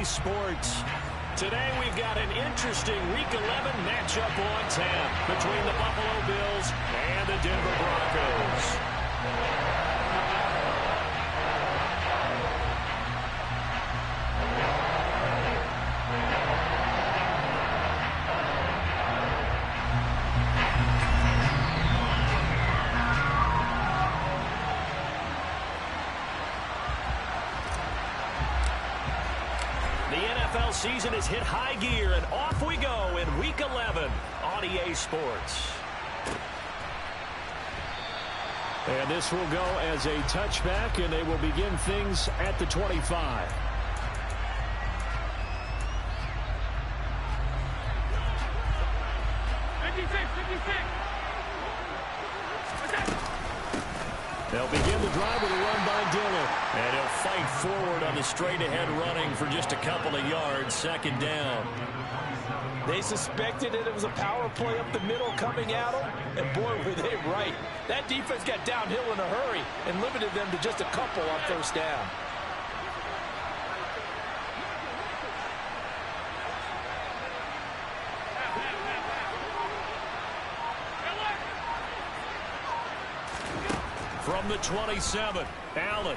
Sports. Today we've got an interesting Week 11 matchup on tap between the Buffalo Bills and the Denver Broncos. Season has hit high gear, and off we go in Week 11 on EA Sports. And this will go as a touchback, and they will begin things at the 25. They'll begin the drive with a run by Dillon. And he'll fight forward on the straight-ahead running for just a couple of yards. Second down. They suspected that it was a power play up the middle coming at them. And boy, were they right. That defense got downhill in a hurry and limited them to just a couple on first down. From the 27, Allen.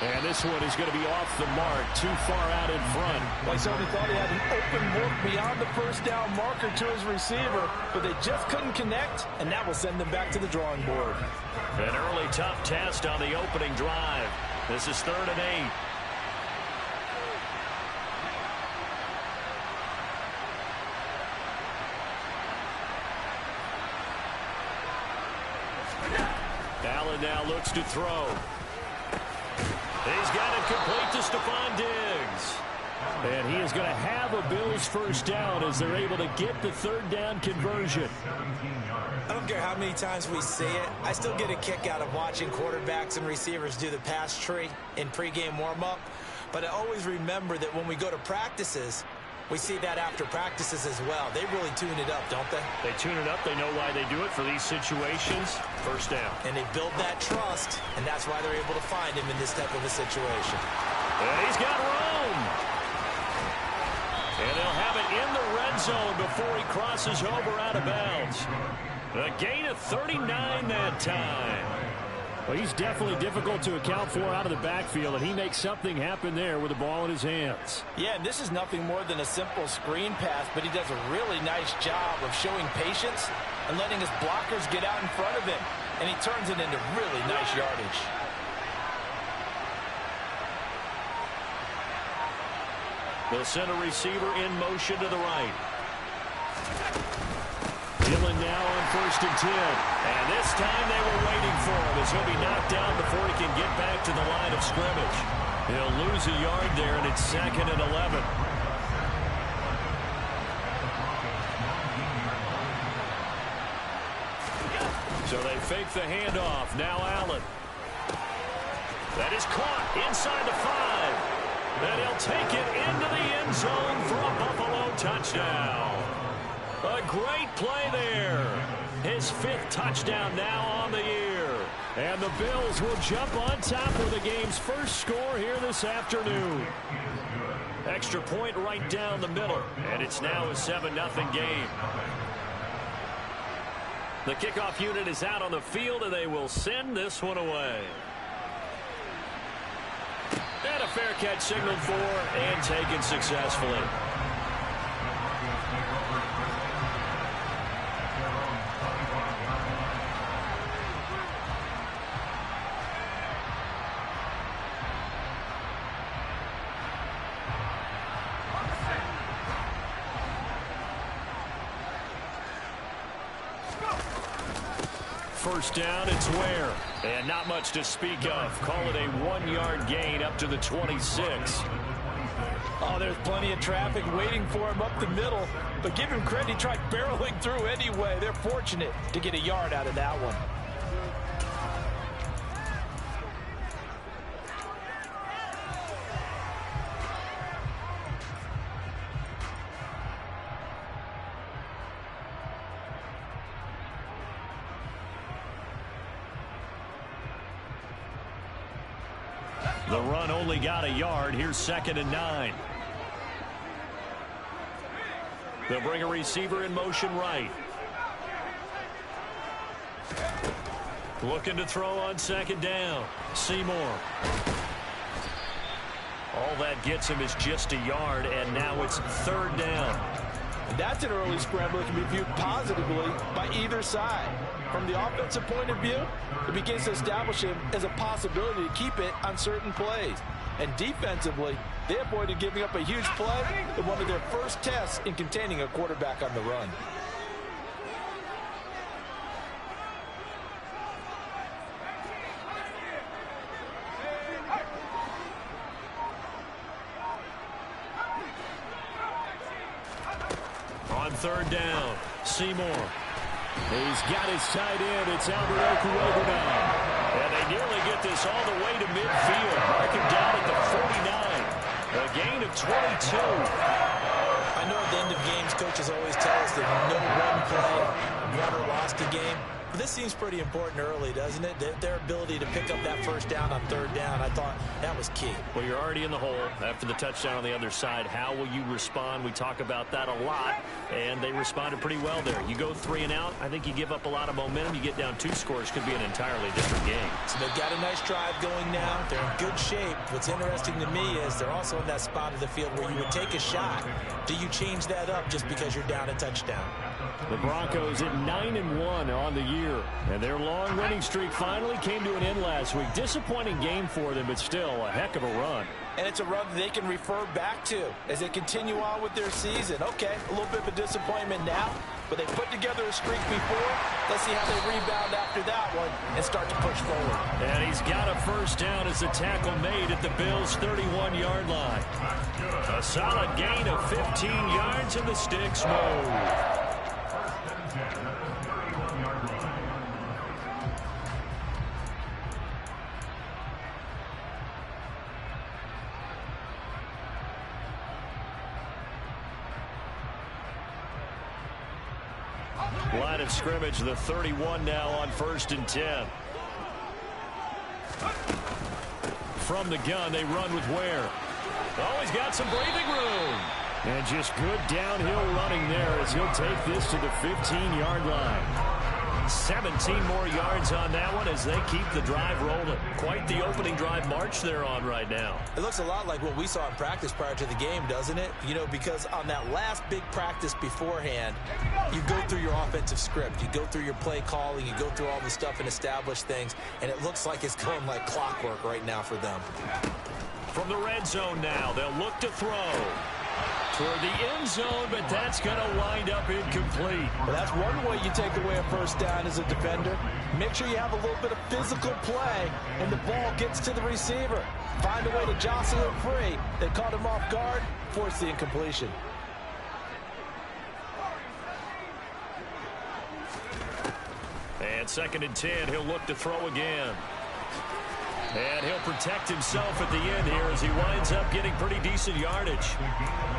And this one is going to be off the mark, too far out in front. Like somebody thought he had an open look beyond the first down marker to his receiver, but they just couldn't connect, and that will send them back to the drawing board. An early tough test on the opening drive. This is 3rd and 8. Allen now looks to throw. He's got it complete to Stephon Diggs. And he is going to have a Bills first down as they're able to get the 3rd down conversion. I don't care how many times we see it. I still get a kick out of watching quarterbacks and receivers do the pass tree in pregame warm-up. But I always remember that when we go to practices, we see that after practices as well. They really tune it up, don't they? They tune it up. They know why they do it for these situations. First down. And they build that trust, and that's why they're able to find him in this type of a situation. And he's got room. And they'll have it in the red zone before he crosses over out of bounds. A gain of 39 that time. Well, he's definitely difficult to account for out of the backfield, and he makes something happen there with the ball in his hands. Yeah, and this is nothing more than a simple screen pass, but he does a really nice job of showing patience and letting his blockers get out in front of him, and he turns it into really nice yardage. They'll send a receiver in motion to the right. Dillon now on 1st and 10. And this time they were waiting for him as he'll be knocked down before he can get back to the line of scrimmage. He'll lose a yard there, and it's 2nd and 11. So they fake the handoff. Now Allen. That is caught inside the 5. And he'll take it into the end zone for a Buffalo touchdown. A great play there. His 5th touchdown now on the year. And the Bills will jump on top of the game's first score here this afternoon. Extra point right down the middle. And it's now a 7-0 game. The kickoff unit is out on the field, and they will send this one away. And a fair catch signaled for and taken successfully. First down, it's Ware. And not much to speak of. Call it a 1-yard gain up to the 26. Oh, there's plenty of traffic waiting for him up the middle. But give him credit, he tried barreling through anyway. They're fortunate to get a yard out of that one. The run only got a yard. Here's 2nd and 9. They'll bring a receiver in motion right. Looking to throw on 2nd down. Seymour. All that gets him is just a yard, and now it's 3rd down. And that's an early scramble that can be viewed positively by either side. From the offensive point of view, it begins to establish him as a possibility to keep it on certain plays. And defensively, they avoided giving up a huge play in one of their first tests in containing a quarterback on the run. On 3rd down, Seymour. He's got his tight end. It's Albert Okurogu now. And they nearly get this all the way to midfield. Mark him down at the 49. A gain of 22. I know at the end of games, coaches always tell us that no one play won or lost a game. But this seems pretty important early, doesn't it? Their ability to pick up that 1st down on 3rd down, I thought that was key. Well, you're already in the hole after the touchdown on the other side. How will you respond? We talk about that a lot, and they responded pretty well there. You go 3 and out, I think you give up a lot of momentum. You get down 2 scores, could be an entirely different game. So they've got a nice drive going now. They're in good shape. What's interesting to me is they're also in that spot of the field where you would take a shot. Do you change that up just because you're down a touchdown? The Broncos at 9-1 on the year, and their long winning streak finally came to an end last week. Disappointing game for them, but still a heck of a run. And it's a run that they can refer back to as they continue on with their season. Okay, a little bit of a disappointment now, but they put together a streak before. Let's see how they rebound after that one and start to push forward. And he's got a 1st down as the tackle made at the Bills' 31-yard line. A solid gain of 15 yards, and the sticks move. Line of scrimmage, the 31 now on 1st and 10. From the gun, they run with Ware. Oh, he's got some breathing room. And just good downhill running there as he'll take this to the 15-yard line. 17 more yards on that one as they keep the drive rolling. Quite the opening drive march they're on right now. It looks a lot like what we saw in practice prior to the game, doesn't it? You know, because on that last big practice beforehand, you go through your offensive script. You go through your play calling. You go through all the stuff and establish things. And it looks like it's going like clockwork right now for them. From the red zone now, they'll look to throw toward the end zone, but that's going to wind up incomplete. Well, that's one way you take away a 1st down as a defender. Make sure you have a little bit of physical play and the ball gets to the receiver. Find a way to jostle it free. They caught him off guard, forced the incompletion. And 2nd and 10, he'll look to throw again. And he'll protect himself at the end here as he winds up getting pretty decent yardage.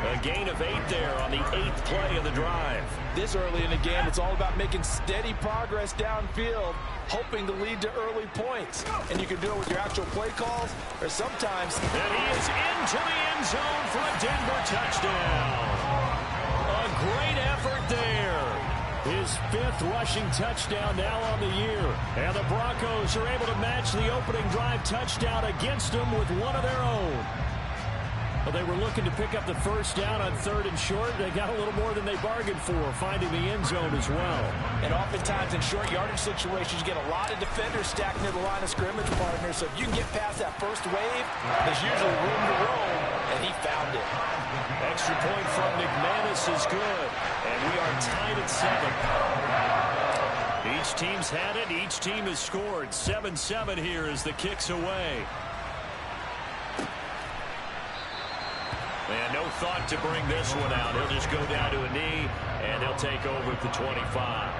A gain of 8 there on the 8th play of the drive. This early in the game, it's all about making steady progress downfield, hoping to lead to early points. And you can do it with your actual play calls, or sometimes... And he is into the end zone for a Denver touchdown. A great effort there. His 5th rushing touchdown now on the year. And the Broncos are able to match the opening drive touchdown against them with one of their own. Well, they were looking to pick up the 1st down on 3rd and short. They got a little more than they bargained for, finding the end zone as well. And oftentimes in short yardage situations, you get a lot of defenders stacked near the line of scrimmage, partner. So if you can get past that first wave, there's usually room to roam, and he found it. Extra point from McManus is good. And we are tied at 7. Each team's had it. Each team has scored. 7-7 here as the kick's away. And no thought to bring this one out. He'll just go down to a knee, and he'll take over at the 25.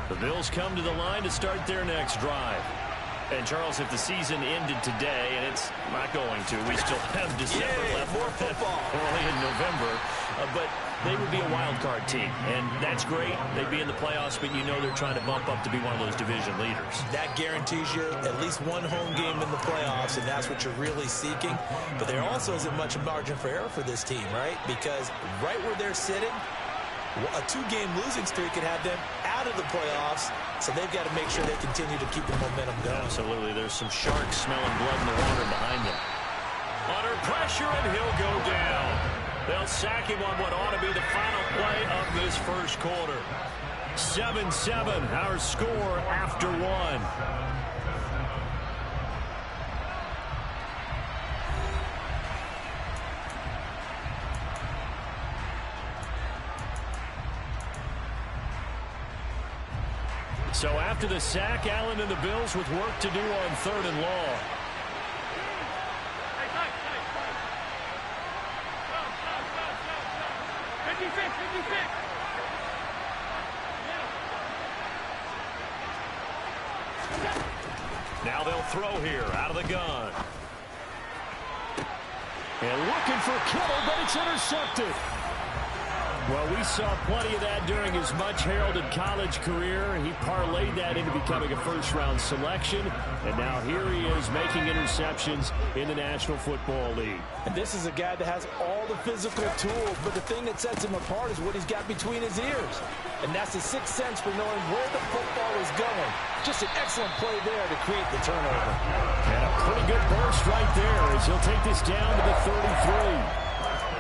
The Bills come to the line to start their next drive. And, Charles, if the season ended today, and it's not going to, we still have December left. More football. Early in November. But they would be a wild card team, and that's great. They'd be in the playoffs, but you know they're trying to bump up to be one of those division leaders. That guarantees you at least one home game in the playoffs, and that's what you're really seeking. But there also isn't much margin for error for this team, right? Because right where they're sitting, a 2-game losing streak could have them out of the playoffs, so they've got to make sure they continue to keep the momentum going. Absolutely. There's some sharks smelling blood in the water behind them. Under pressure, and he'll go down. They'll sack him on what ought to be the final play of this first quarter. 7-7, our score after 1. So after the sack, Allen and the Bills with work to do on 3rd and long. Now they'll throw here out of the gun. And looking for Kittle, but it's intercepted. Well, we saw plenty of that during his much-heralded college career. He parlayed that into becoming a first-round selection, and now here he is making interceptions in the National Football League. And this is a guy that has all the physical tools, but the thing that sets him apart is what he's got between his ears. And that's the sixth sense for knowing where the football is going. Just an excellent play there to create the turnover. And a pretty good burst right there as he'll take this down to the 33.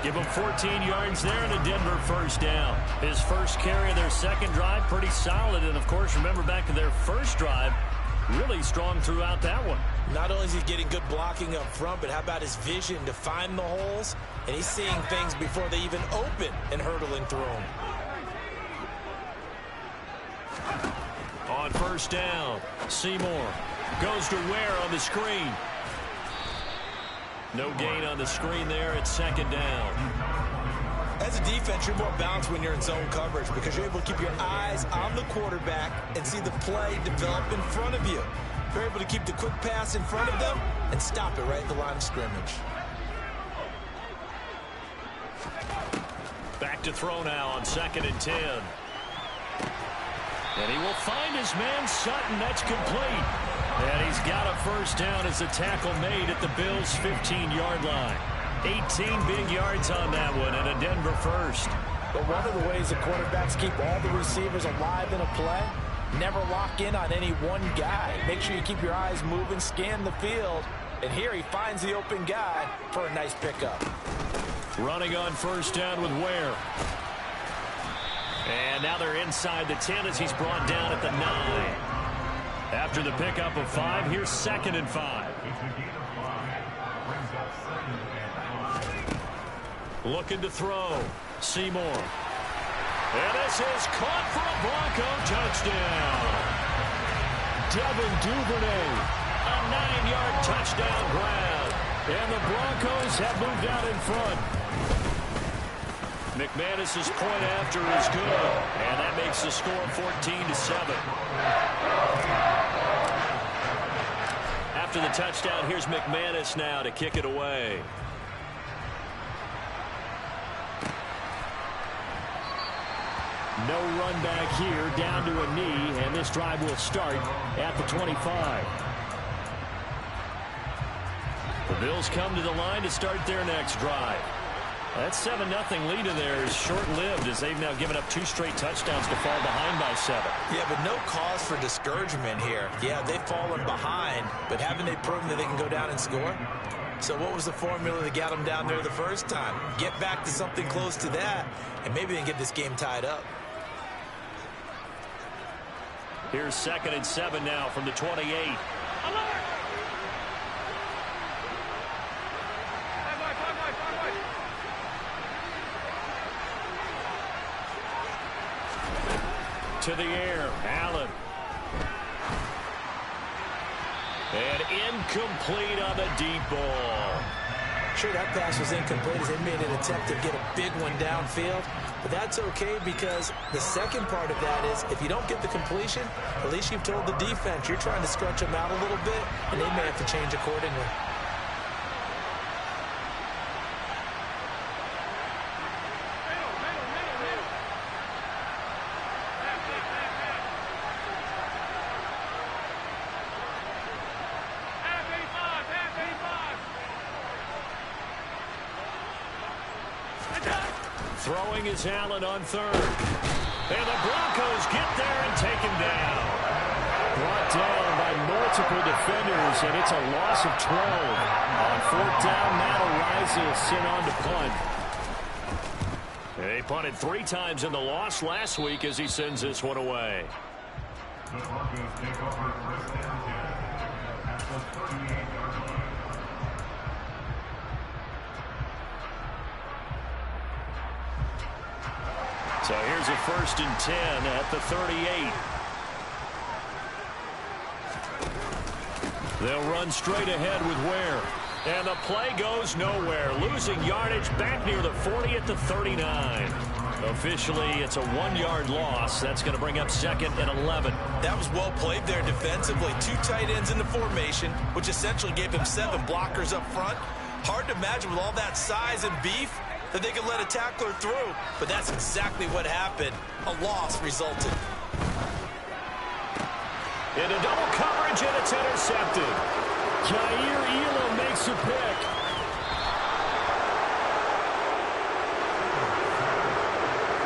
Give him 14 yards there and a Denver first down. His first carry of their second drive, pretty solid. And, of course, remember back to their first drive, really strong throughout that one. Not only is he getting good blocking up front, but how about his vision to find the holes? And he's seeing things before they even open and hurdling through them. On first down, Seymour goes to Ware on the screen. No gain on the screen there at second down. As a defense, you're more balanced when you're in zone coverage because you're able to keep your eyes on the quarterback and see the play develop in front of you. You're able to keep the quick pass in front of them and stop it right at the line of scrimmage. Back to throw now on 2nd and 10. And he will find his man Sutton. That's complete. And he's got a first down as the tackle made at the Bills' 15-yard line. 18 big yards on that one and a Denver first. But one of the ways the quarterbacks keep all the receivers alive in a play, never lock in on any one guy. Make sure you keep your eyes moving, scan the field. And here he finds the open guy for a nice pickup. Running on first down with Ware. And now they're inside the 10 as he's brought down at the 9. After the pickup of 5, here's 2nd and 5. Looking to throw. Seymour. And this is caught for a Bronco touchdown. Devin Duvernay. A 9-yard touchdown grab. And the Broncos have moved out in front. McManus's point after is good, and that makes the score 14-7. After the touchdown, here's McManus now to kick it away. No run back here, down to a knee, and this drive will start at the 25. The Bills come to the line to start their next drive. That 7-0 lead in there is short-lived as they've now given up 2 straight touchdowns to fall behind by 7. Yeah, but no cause for discouragement here. Yeah, they've fallen behind, but haven't they proven that they can go down and score? So what was the formula that got them down there the first time? Get back to something close to that, and maybe they can get this game tied up. Here's 2nd and 7 now from the 28. To the air, Allen. And incomplete on the deep ball. Sure, that pass was incomplete as they made an attempt to get a big one downfield. But that's okay because the second part of that is if you don't get the completion, at least you've told the defense you're trying to stretch them out a little bit, and they may have to change accordingly. Throwing is Allen on third. And the Broncos get there and take him down. Brought down by multiple defenders, and it's a loss of 12. On fourth down, Matt Araiza sent on to punt. They punted 3 times in the loss last week as he sends this one away. The Broncos take over first and 10 at the 38-yard line. So here's a first and 10 at the 38. They'll run straight ahead with Ware. And the play goes nowhere. Losing yardage back near the 40 at the 39. Officially, it's a 1-yard loss. That's going to bring up second and 11. That was well played there defensively. 2 tight ends in the formation, which essentially gave him 7 blockers up front. Hard to imagine with all that size and beef that they could let a tackler through. But that's exactly what happened. A loss resulted. Into double coverage, and it's intercepted. Jair Elam makes a pick.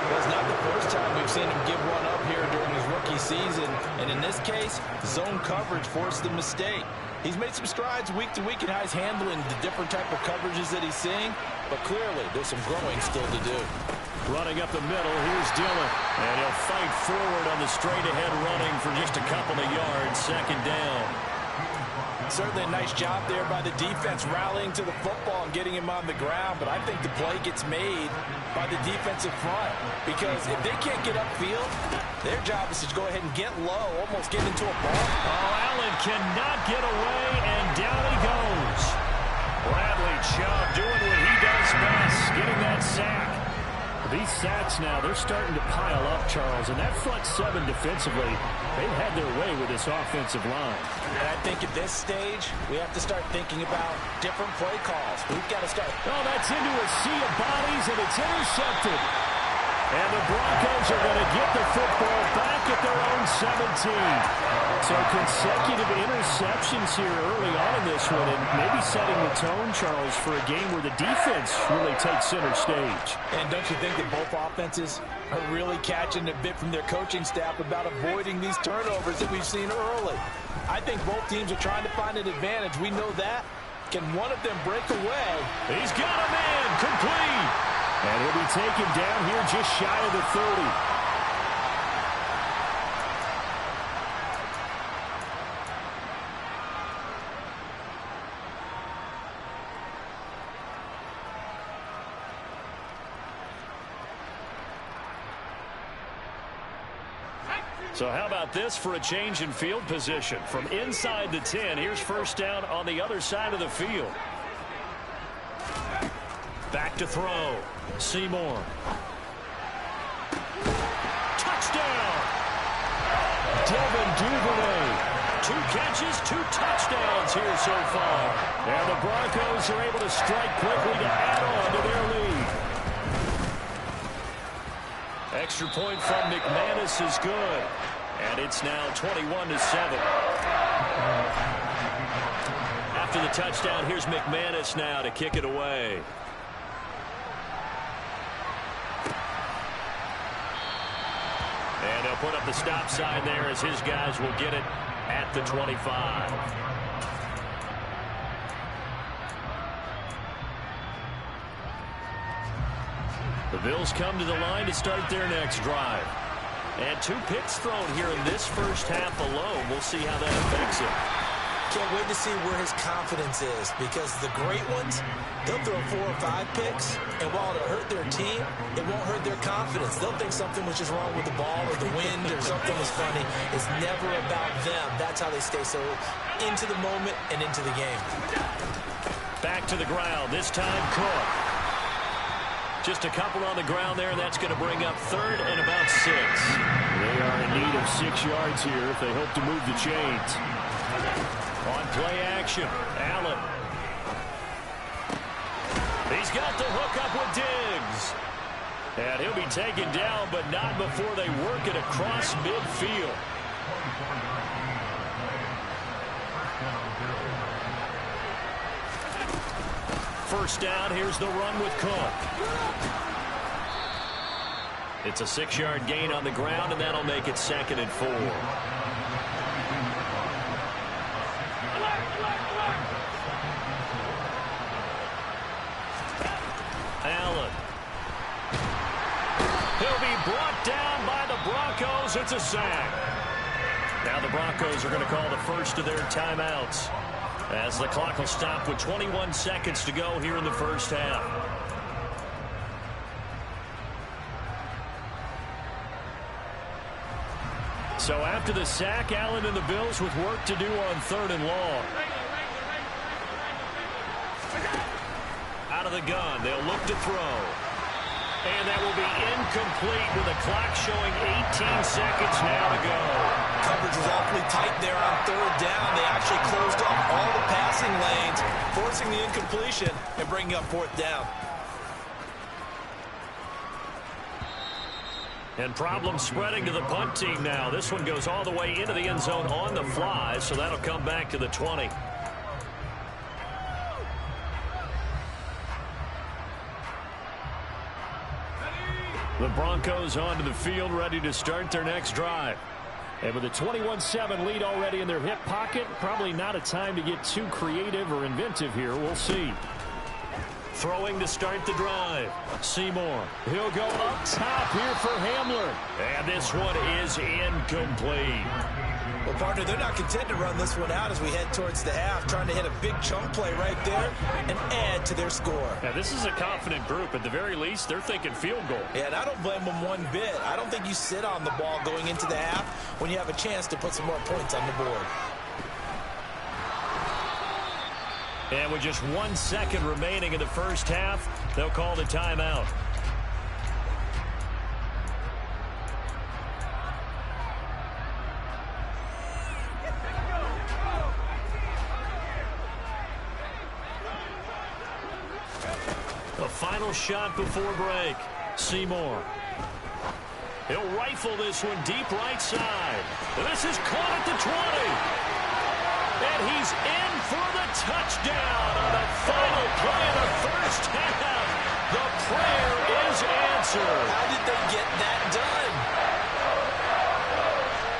Well, it's not the first time we've seen him give one up here during his rookie season. And in this case, zone coverage forced the mistake. He's made some strides week to week in how he's handling the different type of coverages that he's seeing. But clearly, there's some growing still to do. Running up the middle, here's Dillon. And he'll fight forward on the straight-ahead running for just a couple of yards. Second down. Certainly a nice job there by the defense rallying to the football and getting him on the ground. But I think the play gets made by the defensive front. Because if they can't get upfield, their job is to go ahead and get low, almost get into a ball. Oh, Allen cannot get away, and down he goes. Bradley Chubb doing what he does best, getting that sack. These sacks now, they're starting to pile up, Charles, and that front 7 defensively, they've had their way with this offensive line. And I think at this stage, we have to start thinking about different play calls. We've got to start. Oh, that's into a sea of bodies, and it's intercepted. And the Broncos are going to get the football back at their own 17. So consecutive interceptions here early on in this one, and maybe setting the tone, Charles, for a game where the defense really takes center stage. And don't you think that both offenses are really catching a bit from their coaching staff about avoiding these turnovers that we've seen early? I think both teams are trying to find an advantage. We know that. Can one of them break away? He's got a man, complete. And he'll be taken down here just shy of the 30. So how about this for a change in field position? From inside the 10, here's first down on the other side of the field. Back to throw. Seymour. Touchdown! Devin Duvernay. 2 catches, 2 touchdowns here so far. And the Broncos are able to strike quickly to add on to their lead. Extra point from McManus is good. And it's now 21-7. After the touchdown, here's McManus now to kick it away. And they'll put up the stop sign there as his guys will get it at the 25. The Bills come to the line to start their next drive. And 2 picks thrown here in this first half alone. We'll see how that affects him. Can't wait to see where his confidence is, because the great ones, they'll throw 4 or 5 picks, and while it'll hurt their team, it won't hurt their confidence. They'll think something was just wrong with the ball or the wind or something was funny. It's never about them. That's how they stay so into the moment and into the game. Back to the ground, this time Cook. Just a couple on the ground there, and that's going to bring up third and about 6. They are in need of 6 yards here if they hope to move the chains. On play action, Allen. He's got the hook up with Diggs. And he'll be taken down, but not before they work it across midfield. First down, here's the run with Cook. It's a 6-yard gain on the ground, and that'll make it 2nd and 4. Allen. He'll be brought down by the Broncos. It's a sack. Now the Broncos are going to call the first of their timeouts, as the clock will stop with 21 seconds to go here in the first half. So after the sack, Allen and the Bills with work to do on 3rd and long. Out of the gun, they'll look to throw. And that will be incomplete with the clock showing 18 seconds now to go. Coverage was awfully tight there on 3rd down. They actually closed off all the passing lanes, forcing the incompletion and bringing up 4th down. And problem spreading to the punt team now. This one goes all the way into the end zone on the fly, so that'll come back to the 20. The Broncos onto the field, ready to start their next drive. And with a 21-7 lead already in their hip pocket, probably not a time to get too creative or inventive here. We'll see. Throwing to start the drive. Seymour. He'll go up top here for Hamler. And this one is incomplete. Well, partner, they're not content to run this one out as we head towards the half, trying to hit a big chunk play right there and add to their score. Now, this is a confident group. At the very least, they're thinking field goal. Yeah, and I don't blame them one bit. I don't think you sit on the ball going into the half when you have a chance to put some more points on the board. And with just 1 second remaining in the first half, they'll call the timeout. The final shot before break. Seymour. He'll rifle this one deep right side. This is caught at the 20. And he's in for the touchdown on the final play of the first half. The prayer is answered. How did they get that done?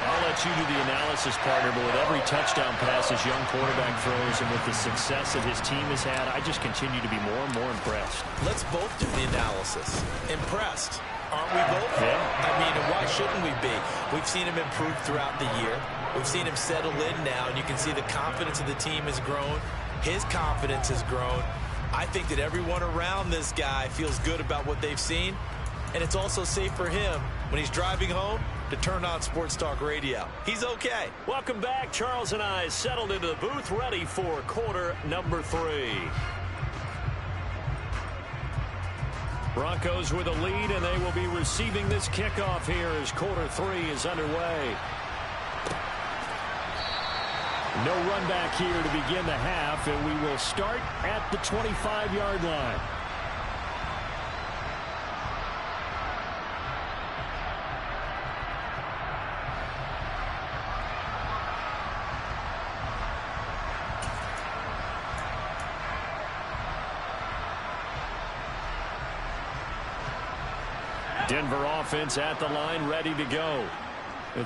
I'll let you do the analysis, partner, but with every touchdown pass this young quarterback throws and with the success that his team has had, I just continue to be more and more impressed. Let's both do the analysis. Impressed. Aren't we both? Yeah. I mean, and why shouldn't we be? We've seen him improve throughout the year. We've seen him settle in now, and you can see the confidence of the team has grown. His confidence has grown. I think that everyone around this guy feels good about what they've seen, and it's also safe for him when he's driving home to turn on Sports Talk Radio. He's okay. Welcome back. Charles and I settled into the booth, ready for quarter number 3. Broncos with a lead, and they will be receiving this kickoff here as quarter 3 is underway. No run back here to begin the half, and we will start at the 25-yard line. Denver offense at the line, ready to go.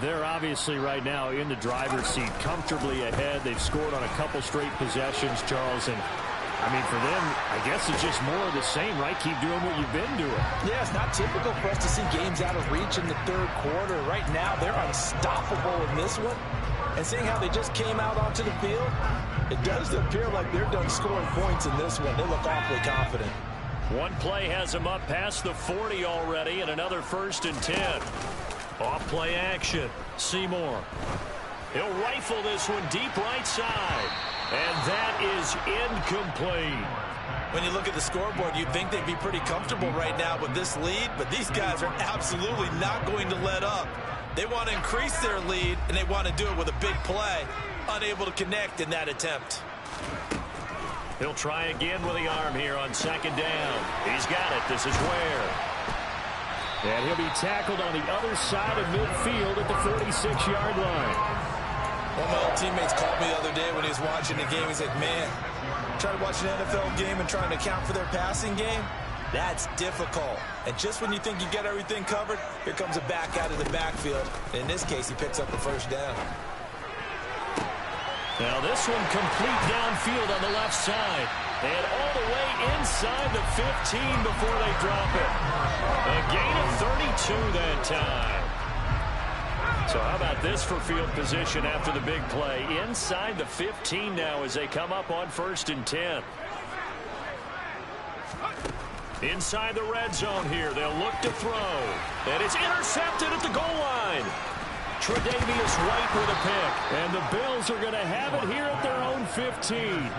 They're obviously right now in the driver's seat, comfortably ahead. They've scored on a couple straight possessions, Charles. And, I mean, for them, I guess it's just more of the same, right? Keep doing what you've been doing. Yeah, it's not typical for us to see games out of reach in the 3rd quarter. Right now, they're unstoppable in this one. And seeing how they just came out onto the field, it does appear like they're done scoring points in this one. They look awfully confident. One play has them up past the 40 already, and another 1st and 10. Off play action. Seymour. He'll rifle this one deep right side. And that is incomplete. When you look at the scoreboard, you'd think they'd be pretty comfortable right now with this lead, but these guys are absolutely not going to let up. They want to increase their lead, and they want to do it with a big play. Unable to connect in that attempt. He'll try again with the arm here on 2nd down. He's got it. This is Ware. And he'll be tackled on the other side of midfield at the 46-yard line. One of my old teammates called me the other day when he was watching the game. He's like, man, trying to watch an NFL game and trying to account for their passing game. That's difficult. And just when you think you get everything covered, here comes a back out of the backfield. In this case, he picks up a first down. Now this one complete downfield on the left side. And all the way inside the 15 before they drop it. A gain of 32 that time. So how about this for field position after the big play? Inside the 15 now as they come up on 1st and 10. Inside the red zone here. They'll look to throw. And it's intercepted at the goal line. Tre'Davious White with a pick. And the Bills are going to have it here at their own 15.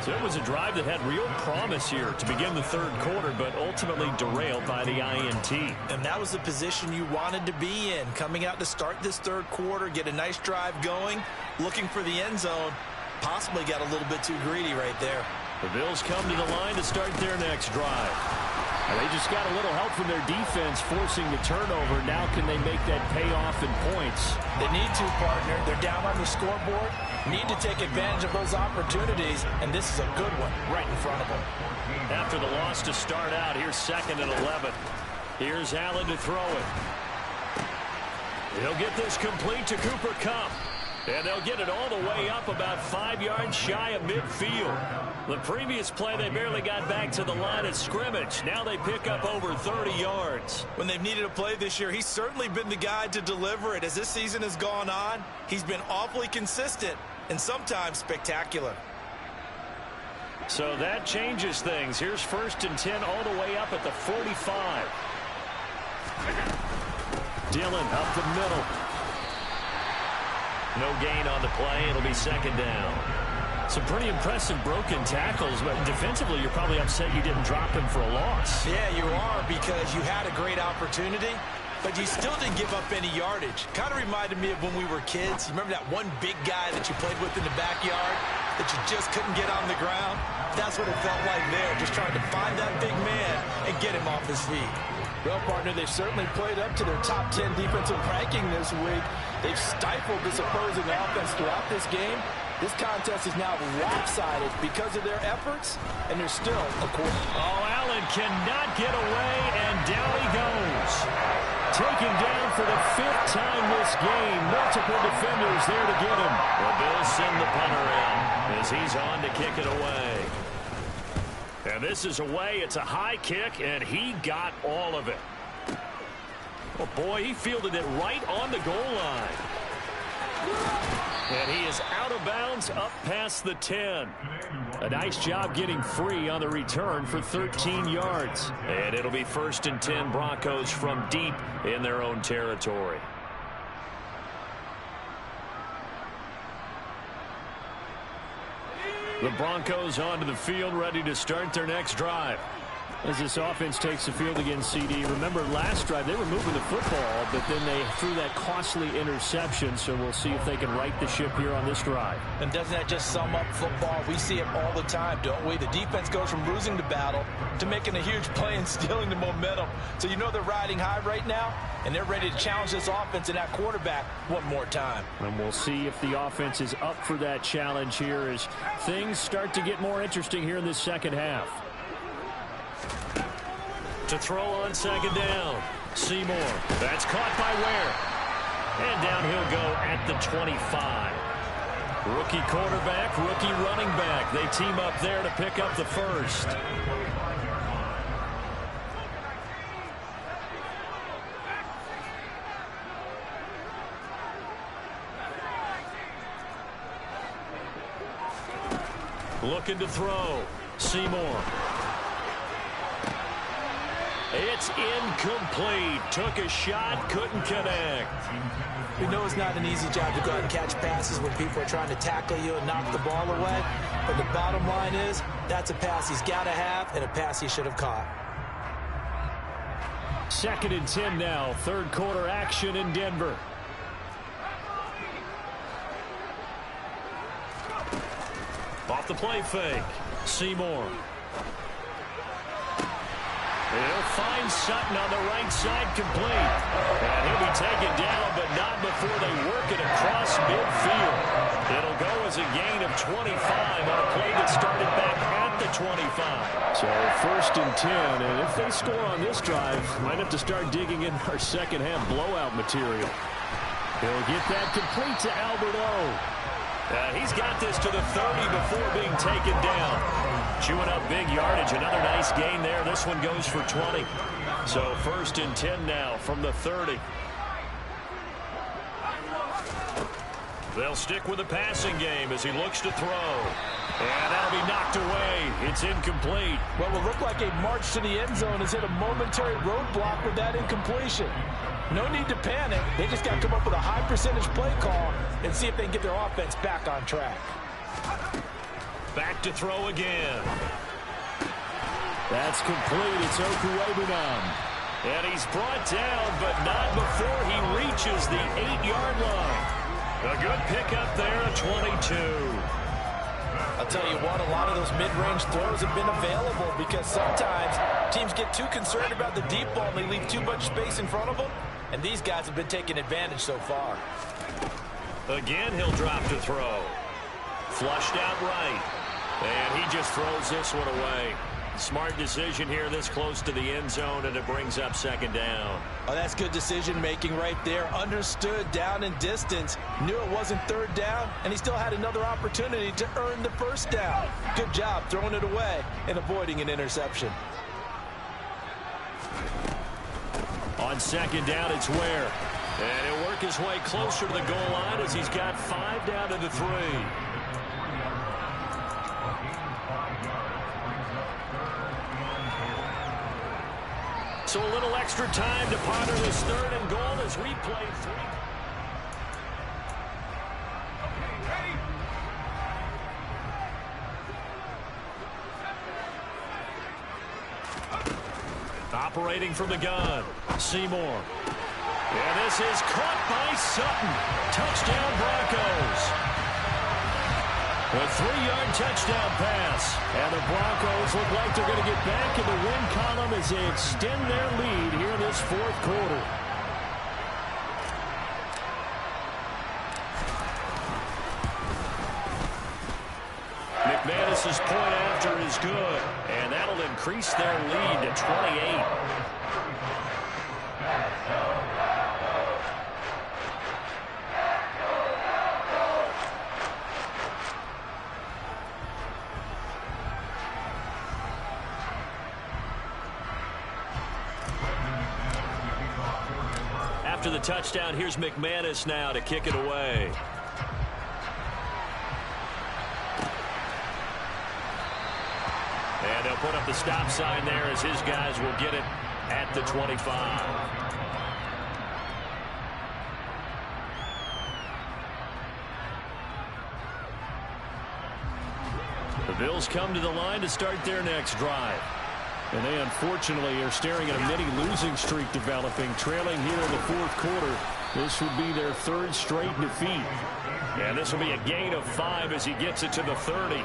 So it was a drive that had real promise here to begin the third quarter, but ultimately derailed by the INT. And that was the position you wanted to be in. Coming out to start this third quarter, get a nice drive going, looking for the end zone. Possibly got a little bit too greedy right there. The Bills come to the line to start their next drive. And they just got a little help from their defense forcing the turnover. Now can they make that pay off in points? They need to, partner. They're down on the scoreboard. Need to take advantage of those opportunities, and this is a good one right in front of them. After the loss to start out, here's 2nd and 11. Here's Allen to throw it. He'll get this complete to Cooper Kupp. And they'll get it all the way up about 5 yards shy of midfield. The previous play, they barely got back to the line of scrimmage. Now they pick up over 30 yards. When they've needed a play this year, he's certainly been the guy to deliver it. As this season has gone on, he's been awfully consistent and sometimes spectacular. So that changes things. Here's 1st and 10 all the way up at the 45. Dillon up the middle. No gain on the play. It'll be 2nd down. Some pretty impressive broken tackles, but defensively you're probably upset you didn't drop him for a loss. Yeah, you are, because you had a great opportunity, but you still didn't give up any yardage. Kind of reminded me of when we were kids. You remember that one big guy that you played with in the backyard that you just couldn't get on the ground? That's what it felt like there, just trying to find that big man and get him off his feet. Well, partner, they've certainly played up to their top 10 defensive ranking this week. They've stifled this opposing offense throughout this game. This contest is now lopsided because of their efforts, and there's still a quarter. Oh, Allen cannot get away, and down he goes. Taken down for the 5th time this game. Multiple defenders there to get him. The Bills send the punter in as he's on to kick it away. And this is away. It's a high kick, and he got all of it. Oh, boy, he fielded it right on the goal line. And he is out of bounds up past the 10. A nice job getting free on the return for 13 yards. And it'll be 1st and 10 Broncos from deep in their own territory. The Broncos onto the field, ready to start their next drive. As this offense takes the field against CD, remember last drive they were moving the football, but then they threw that costly interception, so we'll see if they can right the ship here on this drive. And doesn't that just sum up football? We see it all the time, don't we? The defense goes from losing the battle to making a huge play and stealing the momentum. So you know they're riding high right now, and they're ready to challenge this offense and that quarterback one more time. And we'll see if the offense is up for that challenge here as things start to get more interesting here in this second half. To throw on 2nd down. Seymour. That's caught by Ware. And down he'll go at the 25. Rookie quarterback, rookie running back. They team up there to pick up the first. Looking to throw. Seymour. It's incomplete. Took a shot, couldn't connect. We know it's not an easy job to go out and catch passes when people are trying to tackle you and knock the ball away. But the bottom line is, that's a pass he's got to have and a pass he should have caught. 2nd and 10 now. Third quarter action in Denver. Off the play fake. Seymour. He'll find Sutton on the right side complete. And he'll be taken down, but not before they work it across midfield. It'll go as a gain of 25 on a play that started back at the 25. So 1st and 10, and if they score on this drive, might have to start digging in our second half blowout material. He'll get that complete to Albert O. He's got this to the 30 before being taken down. Chewing up big yardage. Another nice gain there. This one goes for 20. So 1st and 10 now from the 30. They'll stick with the passing game as he looks to throw. And that'll be knocked away. It's incomplete. What will look like a march to the end zone has hit a momentary roadblock with that incompletion. No need to panic. They just got to come up with a high percentage play call and see if they can get their offense back on track. Back to throw again. That's complete. It's Okuwebunam. And he's brought down, but not before he reaches the 8-yard line. A good pickup there at 22. I'll tell you what, a lot of those mid-range throws have been available because sometimes teams get too concerned about the deep ball and they leave too much space in front of them. And these guys have been taking advantage so far. Again, he'll drop to throw. Flushed out right. And he just throws this one away. Smart decision here this close to the end zone, and it brings up 2nd down. Oh, that's good decision-making right there. Understood down and distance. Knew it wasn't 3rd down, and he still had another opportunity to earn the 1st down. Good job throwing it away and avoiding an interception. On 2nd down, it's Ware. And he'll work his way closer to the goal line as he's got 5 down to the 3. So a little extra time to ponder this 3rd and goal as we play 3. Operating from the gun, Seymour. And this is caught by Sutton. Touchdown Broncos. A 3-yard touchdown pass. And the Broncos look like they're going to get back in the win column as they extend their lead here in this 4th quarter. McManus's point after is good. And that'll increase their lead to 28. After the touchdown, here's McManus now to kick it away. And they'll put up the stop sign there as his guys will get it at the 25. The Bills come to the line to start their next drive. And they unfortunately are staring at a mini losing streak developing, trailing here in the 4th quarter. This would be their 3rd straight defeat. And this will be a gain of 5 as he gets it to the 30.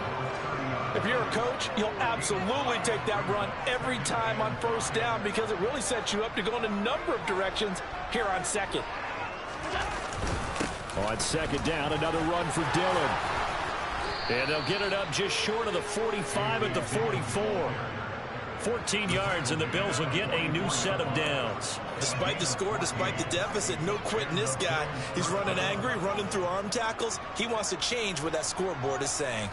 If you're a coach, you'll absolutely take that run every time on 1st down because it really sets you up to go in a number of directions here on 2nd. On 2nd down, another run for Dillon. And they'll get it up just short of the 45 at the 44. 14 yards, and the Bills will get a new set of downs. Despite the score, despite the deficit, no quitting this guy. He's running angry, running through arm tackles. He wants to change what that scoreboard is saying.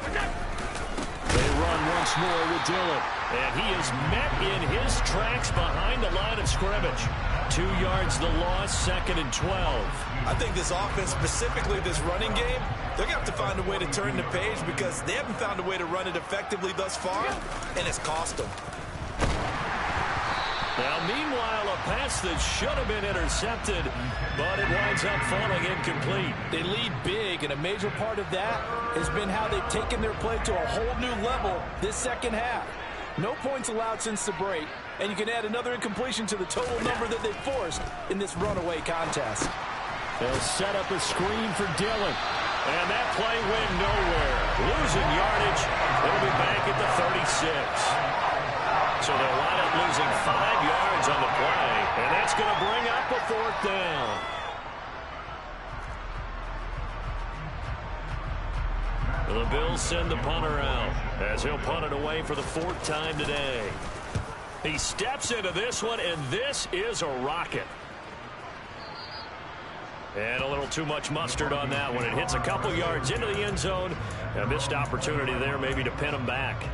They run once more with Dillon. And he is met in his tracks behind the line of scrimmage. 2 yards the loss, 2nd and 12. I think this offense, specifically this running game, they're going to have to find a way to turn the page because they haven't found a way to run it effectively thus far, and it's cost them. Now, meanwhile, a pass that should have been intercepted, but it winds up falling incomplete. They lead big, and a major part of that has been how they've taken their play to a whole new level this 2nd half. No points allowed since the break, and you can add another incompletion to the total number that they've forced in this runaway contest. They'll set up a screen for Dillon. And that play went nowhere. Losing yardage. They'll be back at the 36. So they'll wind up losing 5 yards on the play. And that's going to bring up a 4th down. The Bills send the punter out as he'll punt it away for the 4th time today. He steps into this one, and this is a rocket. And a little too much mustard on that one. It hits a couple yards into the end zone. A missed opportunity there maybe to pin him back.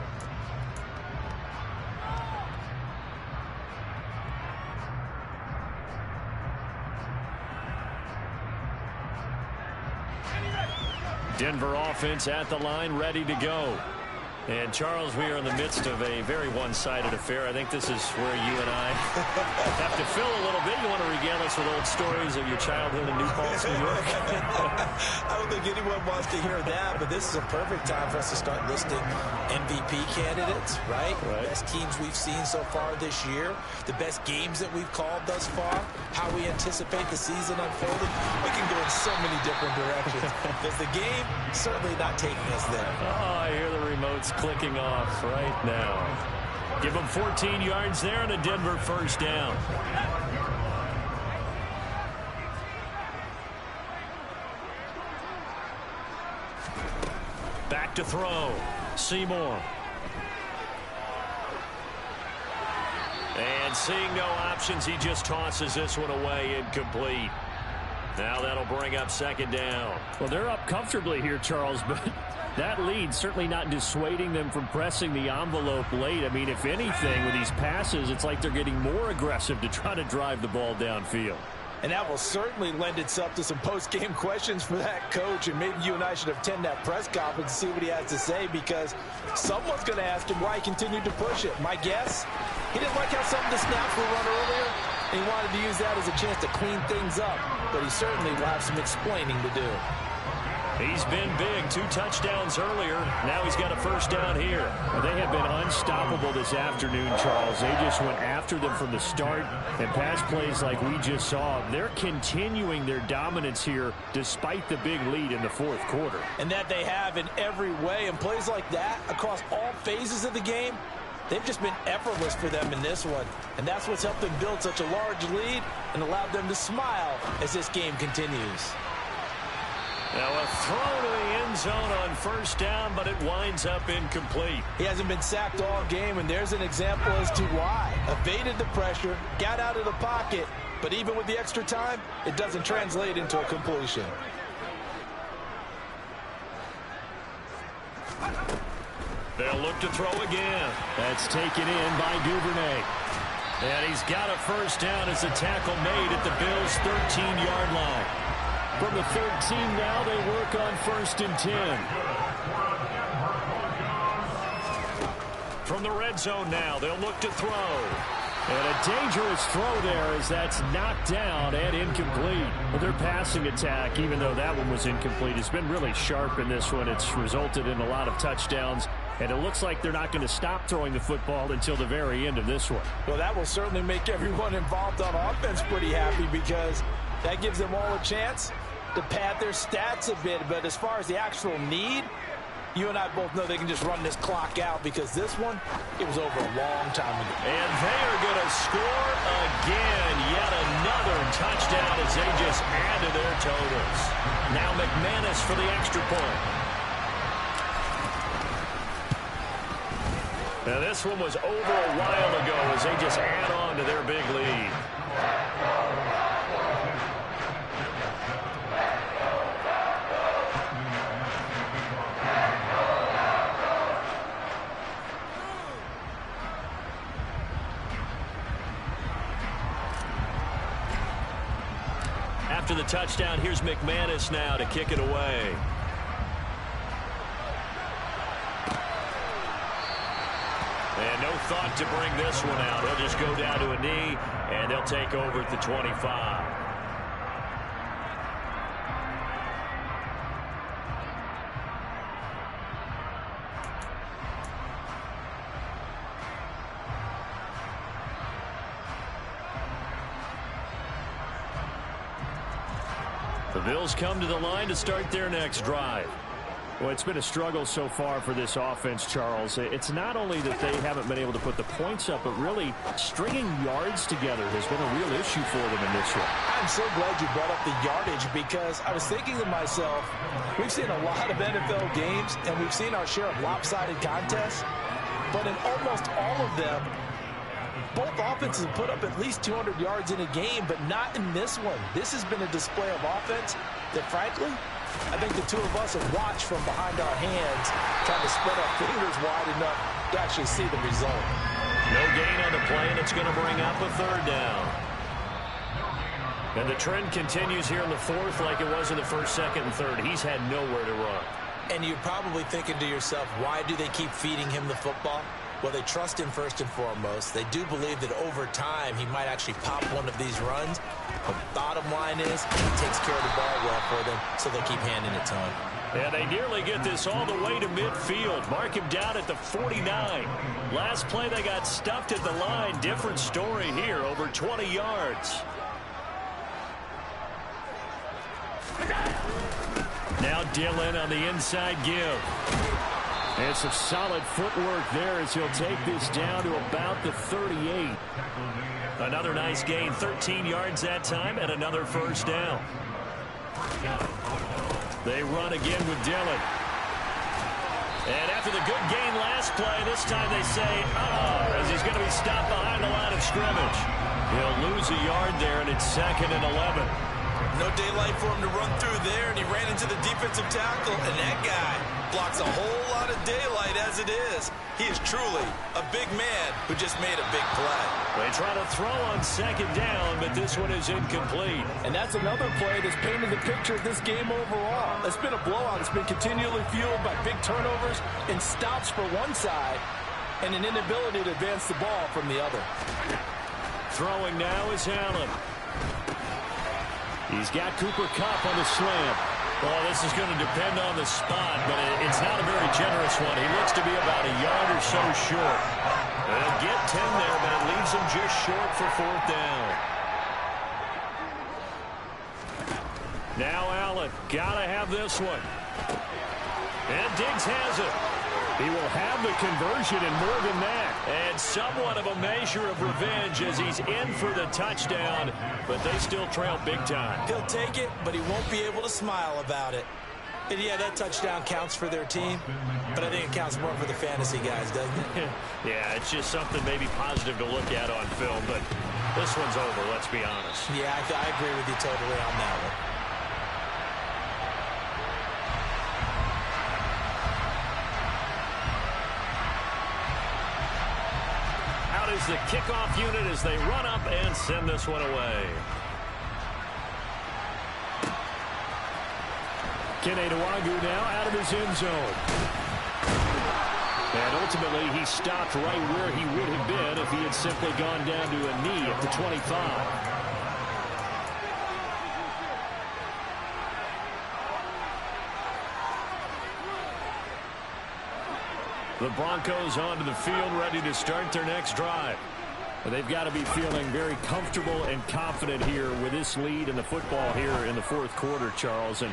Denver offense at the line, ready to go. And, Charles, we are in the midst of a very one-sided affair. I think this is where you and I have to fill a little bit. You want to regale us with old stories of your childhood in New Paltz, New York? I don't think anyone wants to hear that, but this is a perfect time for us to start listing MVP candidates, right? Best teams we've seen so far this year, the best games that we've called thus far, how we anticipate the season unfolding. We can go in so many different directions. Because the game certainly not taking us there. Oh, I hear the remotes clicking off right now. Give them 14 yards there and a Denver 1st down. Back to throw. Seymour. And seeing no options, he just tosses this one away, incomplete. Now that'll bring up 2nd down. Well, they're up comfortably here, Charles, but that lead certainly not dissuading them from pressing the envelope late. I mean, if anything, with these passes, it's like they're getting more aggressive to try to drive the ball downfield. And that will certainly lend itself to some post-game questions for that coach. And maybe you and I should attend that press conference and see what he has to say, because someone's going to ask him why he continued to push it. My guess, he didn't like how some of the snaps were run earlier, and he wanted to use that as a chance to clean things up. But he certainly will have some explaining to do. He's been big. 2 touchdowns earlier. Now he's got a 1st down here. Well, they have been unstoppable this afternoon, Charles. They just went after them from the start. And pass plays like we just saw, they're continuing their dominance here despite the big lead in the 4th quarter. And that they have in every way. And plays like that across all phases of the game, they've just been effortless for them in this one. And that's what's helped them build such a large lead and allowed them to smile as this game continues. Now a throw to the end zone on 1st down, but it winds up incomplete. He hasn't been sacked all game, and there's an example as to why. Evaded the pressure, got out of the pocket, but even with the extra time, it doesn't translate into a completion. They'll look to throw again. That's taken in by Duvernay. And he's got a 1st down as the tackle made at the Bills' 13-yard line. From the 13 now, they work on 1st and 10. From the red zone now, they'll look to throw. And a dangerous throw there as that's knocked down and incomplete. Well, their passing attack, even though that one was incomplete, has been really sharp in this one. It's resulted in a lot of touchdowns, and it looks like they're not going to stop throwing the football until the very end of this one. Well, that will certainly make everyone involved on offense pretty happy, because that gives them all a chance to pad their stats a bit. But as far as the actual need, you and I both know they can just run this clock out, because this one, it was over a long time ago. And they are going to score again. Yet another touchdown as they just add to their totals. Now McManus for the extra point. Now this one was over a while ago as they just add on to their big lead. After the touchdown, here's McManus now to kick it away. And no thought to bring this one out. He'll just go down to a knee, and they'll take over at the 25. The Bills come to the line to start their next drive. Well, it's been a struggle so far for this offense, Charles. It's not only that they haven't been able to put the points up, but really stringing yards together has been a real issue for them in this one. I'm so glad you brought up the yardage because I was thinking to myself, we've seen a lot of NFL games and we've seen our share of lopsided contests, but in almost all of them, both offenses have put up at least 200 yards in a game, but not in this one. This has been a display of offense that, frankly, I think the two of us have watched from behind our hands, trying to spread our fingers wide enough to actually see the result. No gain on the play, and it's going to bring up a third down. And the trend continues here in the fourth like it was in the first, second, and third. He's had nowhere to run. And you're probably thinking to yourself, why do they keep feeding him the football? Well, they trust him first and foremost. They do believe that over time he might actually pop one of these runs. But bottom line is he takes care of the ball well for them, so they keep handing it to him. Yeah, they nearly get this all the way to midfield. Mark him down at the 49. Last play they got stuffed at the line. Different story here, over 20 yards. Now Dillon on the inside give. And some solid footwork there as he'll take this down to about the 38. Another nice gain, 13 yards that time, and another first down. They run again with Dillon. And after the good gain last play, this time they say, as he's going to be stopped behind the line of scrimmage. He'll lose a yard there, and it's 2nd and 11. No daylight for him to run through there, and he ran into the defensive tackle, and that guy blocks a whole lot of daylight as it is. He is truly a big man who just made a big play. They try to throw on 2nd down, but this one is incomplete. And that's another play that's painted the picture of this game overall. It's been a blowout. It's been continually fueled by big turnovers and stops for one side and an inability to advance the ball from the other. Throwing now is Allen. He's got Cooper Kupp on the slant. Well, this is going to depend on the spot, but it's not a very generous one. He looks to be about a yard or so short. They'll get 10 there, but it leaves him just short for 4th down. Now Allen, got to have this one. And Diggs has it. He will have the conversion and more than that. And somewhat of a measure of revenge as he's in for the touchdown, but they still trail big time. He'll take it, but he won't be able to smile about it. And yeah, that touchdown counts for their team, but I think it counts more for the fantasy guys, doesn't it? Yeah, it's just something maybe positive to look at on film, but this one's over, let's be honest. Yeah, I agree with you totally on that one. Is the kickoff unit as they run up and send this one away. Kene Nwagu now out of his end zone. And ultimately he stopped right where he would have been if he had simply gone down to a knee at the 25. The Broncos onto the field, ready to start their next drive. They've got to be feeling very comfortable and confident here with this lead in the football here in the 4th quarter, Charles. And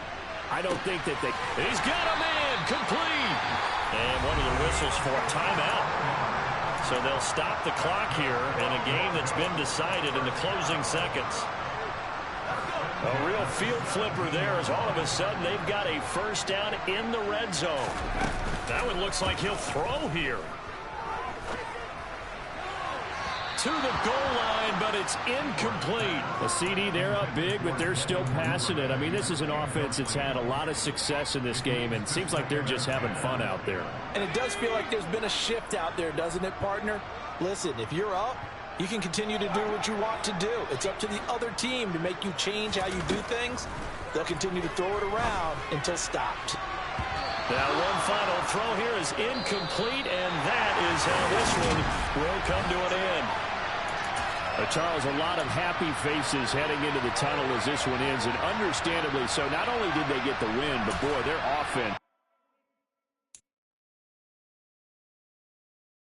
I don't think that they... He's got a man, complete! And one of the whistles for a timeout. So they'll stop the clock here in a game that's been decided in the closing seconds. A real field flipper there as all of a sudden they've got a first down in the red zone. That one looks like he'll throw here. To the goal line, but it's incomplete. The CD, they're up big, but they're still passing it. I mean, this is an offense that's had a lot of success in this game, and it seems like they're just having fun out there. And it does feel like there's been a shift out there, doesn't it, partner? Listen, if you're up, you can continue to do what you want to do. It's up to the other team to make you change how you do things. They'll continue to throw it around until stopped. Now one final throw here is incomplete, and that is how this one will come to an end. Charles, a lot of happy faces heading into the tunnel as this one ends, and understandably so. Not only did they get the win, but boy, their offense